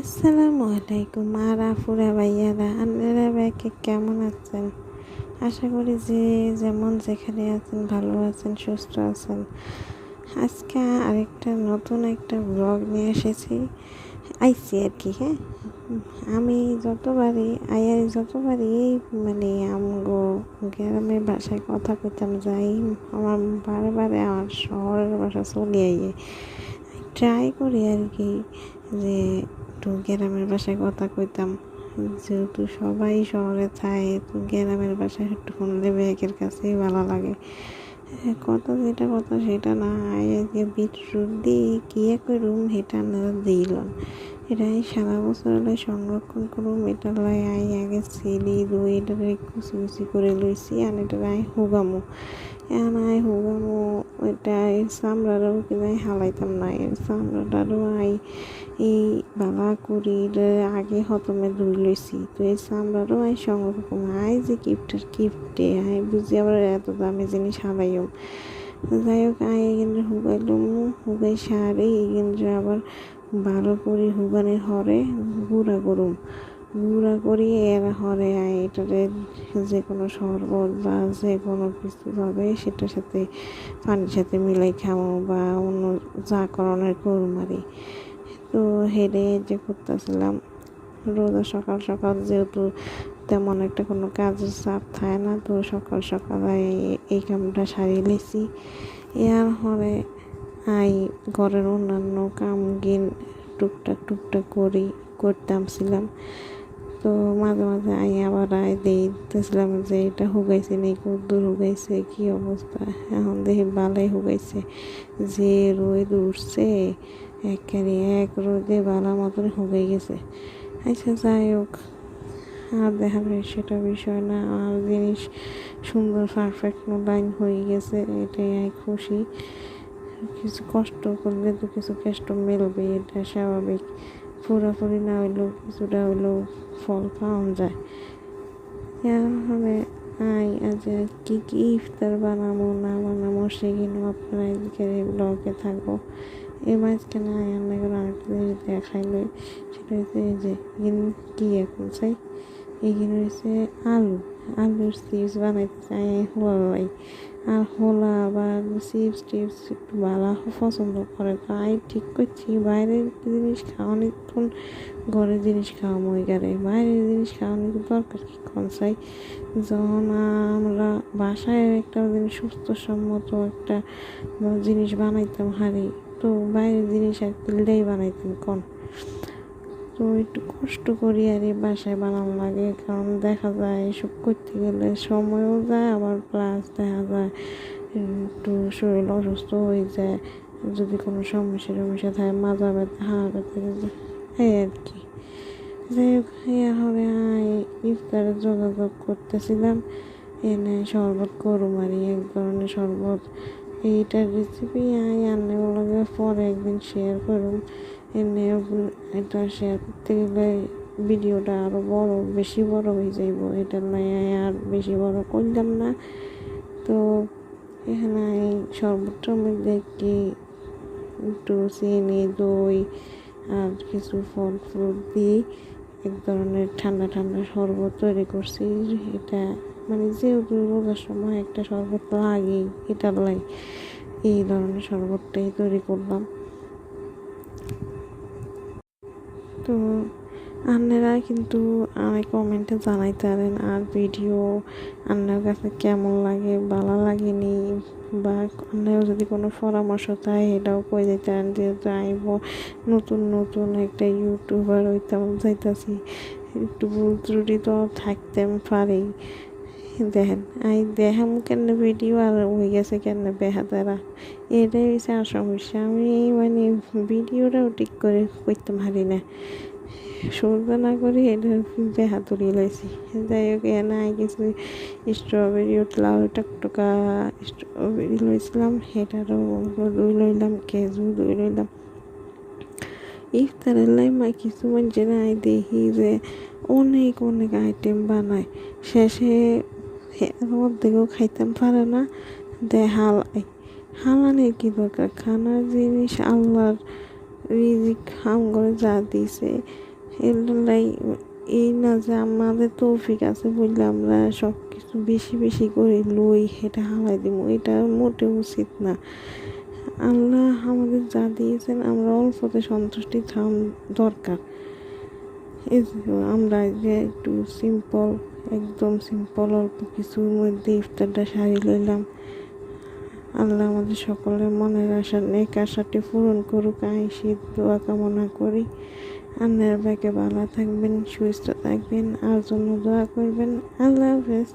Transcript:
আসসালামু আলাইকুম আর আফুরা ভাইয়ারা, আপনারা ব্যাকে কেমন আছেন? আশা করি যে যেমন যেখানে আছেন ভালো আছেন, সুস্থ আছেন। আজকে আরেকটা নতুন একটা ব্লগ নিয়ে এসেছি, আইসি আর কি। হ্যাঁ, আমি যতবারই মানে আমগো গ্রামের ভাষায় কথা কইতাম যাই, আমার বারে আমার শহরের ভাষা চলে আইয়ে ট্রাই করি আর কি, যে একটু গ্রামের ভাষায় কথা কইতাম। যেহেতু সবাই শহরে থাকে, তো গ্রামের ভাষায় একটু শুনলে ব্যাগের কাছেই ভালো লাগে। কথা সেটা না, আজকে বিটরুট দিয়ে কি করুম সেটা আপনারা দিলাম। এটাই সারা বছর সংরক্ষণ করুম। এটা লাই আগে ছিলি রুই এটা কুচি কুচি করে লইছি, আর এটা হুগামো হুগামো। এটা এর চামড়ারও কিনা হালাইতাম না, এর চামড়াটারও এই বালা করি আগে হতমে ধুই লইছি। তো এই চামড়ারও সংরক্ষণ যে কিপ্টে বুঝি আবার এত দামি জিনিস হালাইম। যাই হোক কিন্তু হুগাইলুম, হুগাই সারে কিন্তু আবার ভালো করে হুগানের হরে গুঁড়া করি এর হরে এটাতে যে কোনো শরবত বা যে কোনো কিছু হবে সেটার সাথে পানির সাথে মিলাই খাবো বা অন্য যা করণের মারি। তো হেরে যে করতেছিলাম রোজা সকাল সকাল, যেহেতু তেমন একটা কোনো কাজের চাপ থাকে না, তো সকাল সকাল এই কামটা সারিয়ে লেছি। এর হরে ঘরের অন্যান্য কাম গিন টুকটাক করতামছিলাম। তো মাঝে মাঝে আবার দেখতেছিলাম যে এটা হুগাইছে নেই, কদ্দুর হুগাইছে, কি অবস্থা। এখন দেখি বালাই হুগাইছে, যে রোদ উঠছে একেবারে এক রোদে বালা মতন হুগাই গেছে। আচ্ছা যাই হোক, আর দেখার সেটা বিষয় না, আর জিনিস সুন্দর পারফেক্ট লাইন হয়ে গেছে, এটাই খুশি। কিছু কষ্ট করলে তো কিছু কষ্ট মিলবে, এটা স্বাভাবিক। পুরাপুরি না হইলেও কিছুটা হইলেও ফল পাওয়া যায়। এরপরে আজ কি ইফতার বানাবো না বানাবো সেগুলো আপনারা আজকের এই ব্লগে থাকবো। এই মাঝখানে রান্না করে আরেকটা জিনিস দেখাইলো, সেটা হচ্ছে এই যে কি এখন চাই এখানে হচ্ছে আলুর চিপস বানাইতে চাই হোলাই। আর হোলা বা চিপস টিপস একটু ভালো পছন্দ করে, তাই ঠিক করছি বাইরের জিনিস খাওয়ানোর ঘরের জিনিস খাওয়া মই গারে, বাইরের জিনিস খাওয়ানোর দরকার কি কোন চাই। যখন আমরা বাসায় একটা জিনিস সুস্থসম্মত একটা জিনিস বানাইতাম হারি, তো বাইরের জিনিস আর কিনলেই বানাইতাম কোন। তো একটু কষ্ট করি আর এই বাসায় বানানো লাগে, কারণ দেখা যায় এসব করতে গেলে সময়ও যায়, আবার প্লাস দেখা যায় একটু শরীর অসুস্থ হয়ে যায়, যদি কোনো সমস্যা থাকে, মাজা ব্যথা হাড় ব্যথা এই আর কি। যাই হোক, হবে ইফতারে যোগাযোগ করতেছিলাম, এনে শরবত করুম আর এক ধরনের শরবত। এইটার রেসিপি আনলে লাগে পরে একদিন শেয়ার করুম। এনে এটা শেয়ার করতে গেলে ভিডিওটা আরও বেশি বড় হয়ে যাইব, এটা নয় আর বেশি বড় করলাম না। তো এখানে শরবতটার মধ্যে কি একটু চিনি দই আর কিছু ফল ফ্রুট দিয়ে এক ধরনের ঠান্ডা শরবত তৈরি করছি। এটা মানে যেহেতু রোজার সময় একটা শরবত লাগেই, এটা লাগে এই ধরনের শরবতটাই তৈরি করলাম। তো আপনারা কিন্তু আমি কমেন্টে জানাইতে পারেন, আর ভিডিও আপনার কাছে কেমন লাগে, ভালো লাগেনি, বা আপনার যদি কোনো পরামর্শ চাই এটাও কই দিতে পারেন। যেহেতু আইব নতুন একটা ইউটিউবার হইতাম যাইতাছি, একটু ভুল ত্রুটি তো থাকতে পারেই। দেখেন দেখাম কেন ভিডিও আর হয়ে গেছে কেন বেহাতারা, এটাই হচ্ছে আর সমস্যা। আমি মানে ভিডিওটাও ঠিক করে করতে পারি না, সহ্য না করে এটা বেহাতুরি লাইছি। যাই হোক, নাই কিছু স্ট্রবেরি লাল টকটকা স্ট্রবেরি লইছিলাম, সেটারও দই লইলাম, খেজুর দই লইলাম। ইফতারের লাইমা কিছু মানুষ দেখি যে অনেক আইটেম বানায়, শেষে অর্ধেকও খাইতে পারে না, হালানির কি দরকার। খানার জিনিস আল্লাহর রিজিক আমগরে যা দিছে এলাই, এই না যে আমাদের তৌফিক আছে বললে আমরা সব কিছু বেশি বেশি করে লই এটা হালাই দিব, এটা মোটেও উচিত না। আল্লাহ আমাদের যা দিয়েছেন আমরা অল্পতে সন্তুষ্টি থাকা দরকার। এই যে আমরা যে একটু সিম্পল, একদম সিম্পল অল্প কিছুর মধ্যে ইফতারটা সারি লইলাম। আল্লাহ আমাদের সকলের মনের আশা নেক আশাটি পূরণ করুক, আইসি দোয়া কামনা করি। আল্লাহর ব্যাগে ভালো থাকবেন, সুস্থ থাকবেন, আর জন্য দোয়া করবেন। আল্লাহ হাফেজ।